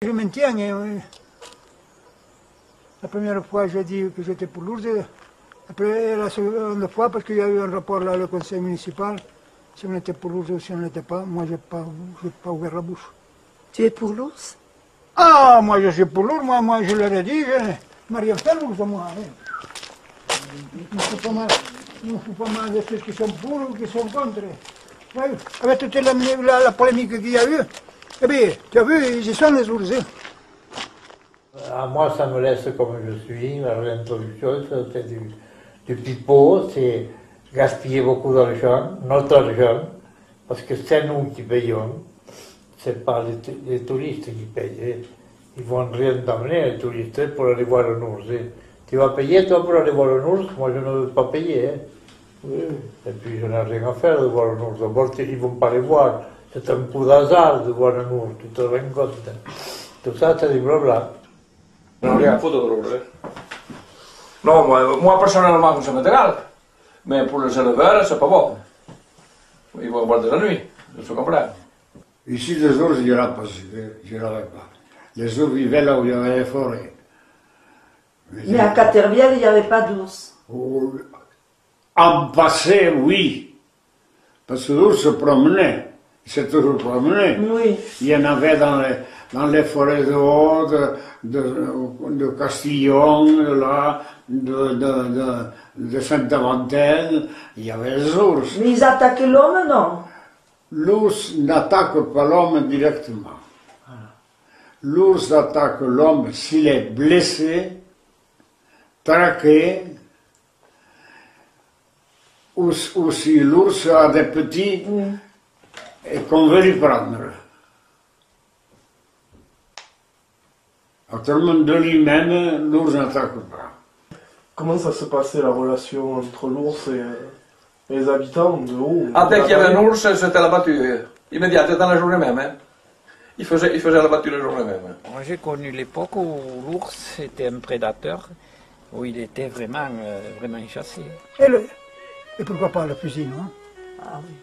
Je maintiens. La première fois, j'ai dit que j'étais pour l'ours. Après, la seconde fois, parce qu'il y a eu un rapport là, le conseil municipal, si on était pour l'ours ou si on n'était pas, moi, je n'ai pas ouvert la bouche. Tu es pour l'ours? Ah, moi, je suis pour l'ours. Moi, je leur ai dit, je m'ai rien fait l'ours, moi. Il ne faut pas mal de ceux qui sont pour ou qui sont contre. Oui, avec toute la polémique qu'il y a eu, eh bien, tu as vu, ils y sont les ours. Moi, ça me laisse comme je suis. L'introduction, c'est du pipeau, c'est gaspiller beaucoup d'argent, notre argent, parce que c'est nous qui payons, c'est pas les touristes qui payent. Ils vont rien t'amener, les touristes, pour aller voir un ours. Tu vas payer, toi, pour aller voir un ours? Moi, je ne veux pas payer. Oui. Et puis, je n'ai rien à faire de voir un ours. D'abord, ils ne vont pas les voir. C'est un coup d'hasard de voir un ours, tu te rends compte. Tout ça, c'est du blabla. Non, rien à foutre de l'ours. Non, moi, personnellement, ça m'intéresse. Mais pour les éleveurs, c'est pas bon. Ils vont voir de la nuit, je comprends. Ici, les ours, il n'y en a pas. Les ours vivaient là où il y avait les forêts. Mais à Caterviel, il n'y avait pas d'ours. En passé, oui. Parce que l'ours se promenait. Il s'est toujours promené. Oui. Il y en avait dans les forêts de Haut, de Castillon, de Saint-Aventine. Il y avait les ours. Mais ils attaquaient l'homme, non? L'ours n'attaque pas l'homme directement. L'ours attaque l'homme s'il est blessé, traqué, ou si l'ours a des petits et qu'on veut lui prendre. Autrement, de lui-même, l'ours n'attaque pas. Comment ça se passait la relation entre l'ours et les habitants de Haut? Ah, dès qu'il y avait un ours, c'était la battue. Immédiate, dans la journée même. Hein. Il faisait la battue la journée même. Moi, j'ai connu l'époque où l'ours était un prédateur, où il était vraiment chassé. Et pourquoi pas le fusil, non? Ah oui.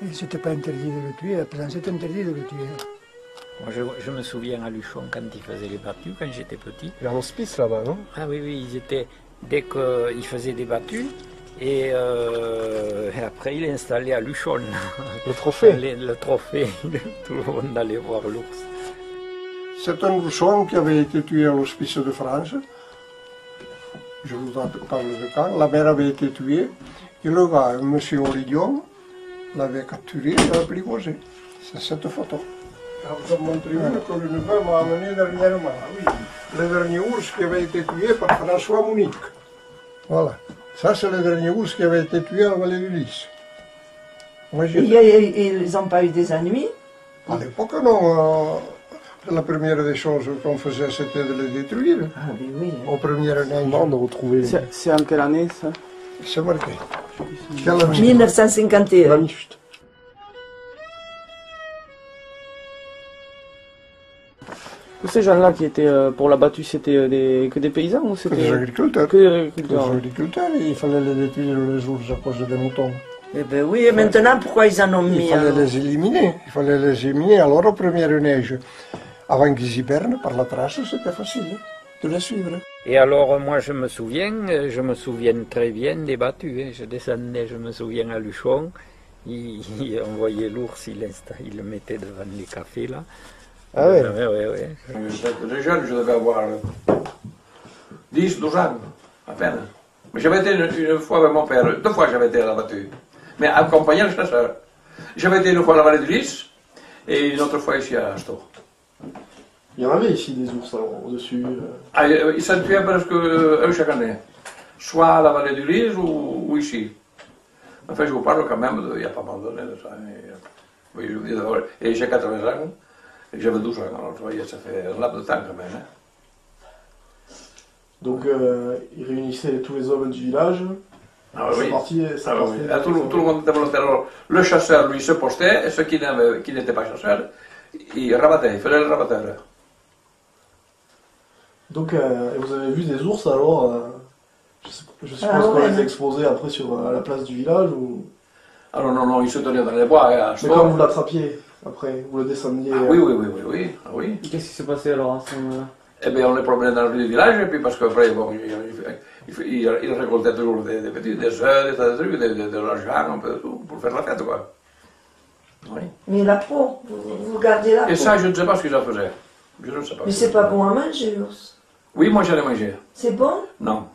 Il n'était pas interdit de le tuer, à présent c'est interdit de le tuer. Moi, je me souviens à Luchon quand ils faisaient les battues, quand j'étais petit. Vers l'hospice là-bas, non? Ah oui, ils étaient, dès qu'ils faisaient des battues, et après il est installé à Luchon. Le trophée? Le trophée, tout le monde allait voir l'ours. C'est un Luchon qui avait été tué à l'hospice de France. Je vous en parle de quand. La mère avait été tuée, et le gars, M. Olidion, l'avait capturé et l'avait apprivoisé. C'est cette photo. Je vous en montre une que le neveu m'a amenée dernièrement. Oui, le dernier ours qui avait été tué par François Mounique. Voilà. Ça, c'est le dernier ours qui avait été tué à la vallée du Lys. Ils n'ont pas eu des ennuis? À l'époque, non. La première des choses qu'on faisait, c'était de les détruire. Ah oui, oui. Aux premières neiges. De retrouver. C'est en quelle année, ça? C'est marqué. 1951. Tous ces gens-là qui étaient pour la battue, c'était que des paysans ou c'était des agriculteurs. Que des agriculteurs. Les agriculteurs, il fallait les détruire les ours à cause des moutons. Eh bien oui, et maintenant, pourquoi ils en ont mis? Il fallait les éliminer. Il fallait les éliminer. Alors, aux premières neiges, avant qu'ils hibernent, par la trace, c'était facile de les suivre. Et alors, moi, je me souviens très bien des battues. Hein. Je descendais, je me souviens à Luchon, on voyait l'ours, il le mettait devant les cafés, là. Ah oui? Oui. J'étais jeune, je devais avoir 10, 12 ans, à peine. Mais j'avais été une fois avec mon père, 2 fois j'avais été à la battue, mais accompagné le chasseur. J'avais été une fois à la vallée du Lys, et une autre fois ici à Astor. Il y en avait ici des ours au-dessus. Ah, ils s'en tuaient presque un chaque année, soit à la vallée du Lys ou ici. Enfin, je vous parle quand même, il n'y a pas mal d'années de ça. Et j'ai 80 ans, et j'avais 12 ans, alors vous voyez, ça fait un laps de temps quand même. Hein. Donc, ils réunissaient tous les hommes du village. Ah oui. Oui. Tout le monde était volontaire. Alors, le chasseur, lui, se postait, et ceux qui n'étaient pas chasseurs, ils rabattaient, ils faisaient le rabatteur. Donc, vous avez vu des ours alors je suppose qu'on les exposait après à la place du village ou... Alors non, ils se tenaient dans les bois. Mais quand vous l'attrapiez? après, vous le descendiez. Ah oui, oui, oui, oui, oui. Ah, oui. Qu'est-ce qui s'est passé alors à ce moment-là? Eh bien, on les promenait dans le village, et puis parce qu'après, bon, il récoltait toujours des petits, des œufs, des trucs, de l'argent, un peu de tout, pour faire la fête, quoi. Oui. Mais la peau, vous gardez la peau. Et ça, je ne sais pas ce qu'ils en faisaient. Je ne sais pas. Mais c'est pas bon à manger, l'ours. Oui, moi j'allais manger. C'est bon? Non.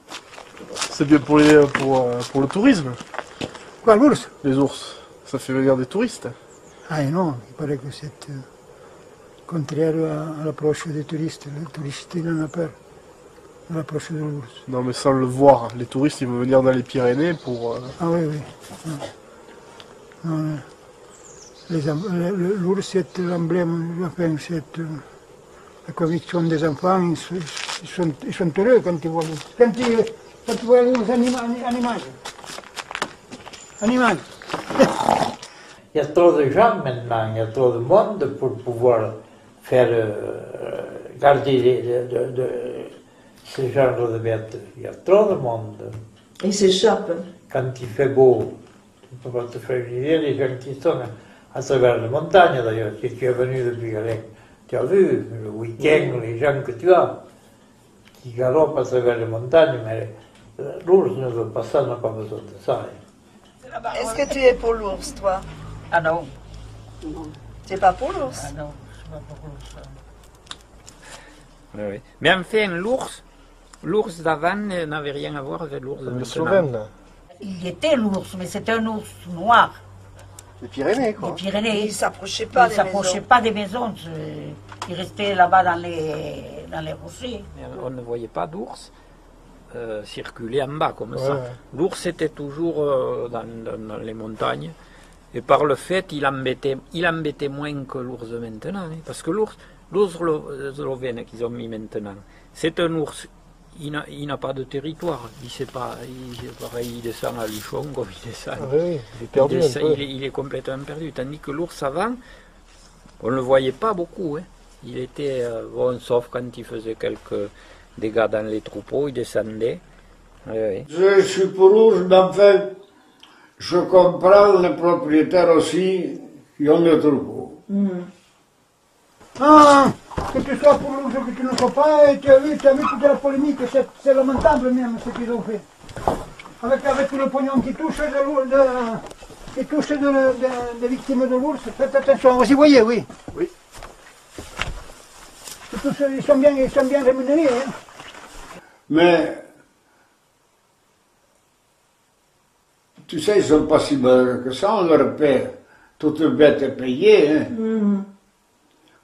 C'est bien pour le tourisme, Quoi, l'ours? les ours. Ça fait venir des touristes. Ah non, il paraît que c'est contraire à l'approche des touristes. Les touristes, ils en ont peur de l'approche de l'ours. Non, mais sans le voir, les touristes, ils vont venir dans les Pyrénées pour... Ah oui, oui. Non. Non, l'ours, c'est l'emblème, enfin, c'est la conviction des enfants. Ils sont heureux quand ils voient l'ours. Quand ils voient l'ours animal. Il y a trop de gens maintenant, il y a trop de monde pour pouvoir faire garder ce genre de bêtes. Il y a trop de monde. Ils s'échappent. Quand il fait beau, tu ne peux pas te faire une idée des gens qui sont à travers les montagnes d'ailleurs. Si tu es venu depuis Galec, tu as vu le week-end, les gens que tu as qui galopent à travers les montagnes, mais l'ours ne veut pas ça, n'a pas besoin de ça. Est-ce que tu es pour l'ours, toi? Ah non. Tu n'es pas pour l'ours? Ah non, je suis pas pour l'ours. Oui, oui. Mais enfin, l'ours d'avant n'avait rien à voir avec l'ours de Le maintenant. Slovène, là. Il était l'ours, mais c'était un ours noir. Les Pyrénées, quoi. Les Pyrénées. Il ne s'approchait Il pas ne des s'approchait maisons. pas des maisons. Il restait là-bas dans les rochers. Mais on ne voyait pas d'ours circuler en bas comme ça. Ouais. L'ours était toujours dans les montagnes. Et par le fait, il embêtait moins que l'ours de maintenant. Hein, parce que l'ours slovène qu'ils ont mis maintenant, c'est un ours, il n'a pas de territoire. Il descend à Luchon comme il descend. Ah oui, il est perdu un peu. Il est complètement perdu. Tandis que l'ours avant, on ne le voyait pas beaucoup. Hein. Il était, bon, sauf quand il faisait quelques dégâts dans les troupeaux, il descendait. Oui, oui. Je suis pour l'ours, mais en fait, je comprends les propriétaires aussi qui ont des troupeaux. Ah, que tu sois pour l'ours ou que tu ne sois pas, et tu as vu toute la polémique, c'est lamentable même ce qu'ils ont fait. Avec tout le pognon qui touche des victimes de l'ours, faites attention, vous y voyez, oui. Oui. Ils sont bien rémunérés. Hein. Mais, tu sais, ils ne sont pas si malheureux que ça, on leur paie. Toute bête est payée. Hein.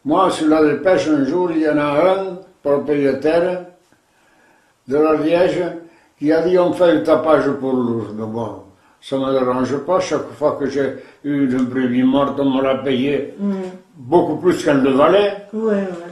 Moi, sur la dépêche, un jour, il y en a un, propriétaire de la Liège, qui a dit on fait le tapage pour l'ours. Mais bon, ça ne me dérange pas. Chaque fois que j'ai eu une brebis morte, on me l'a payé beaucoup plus qu'elle ne valait. Oui, oui.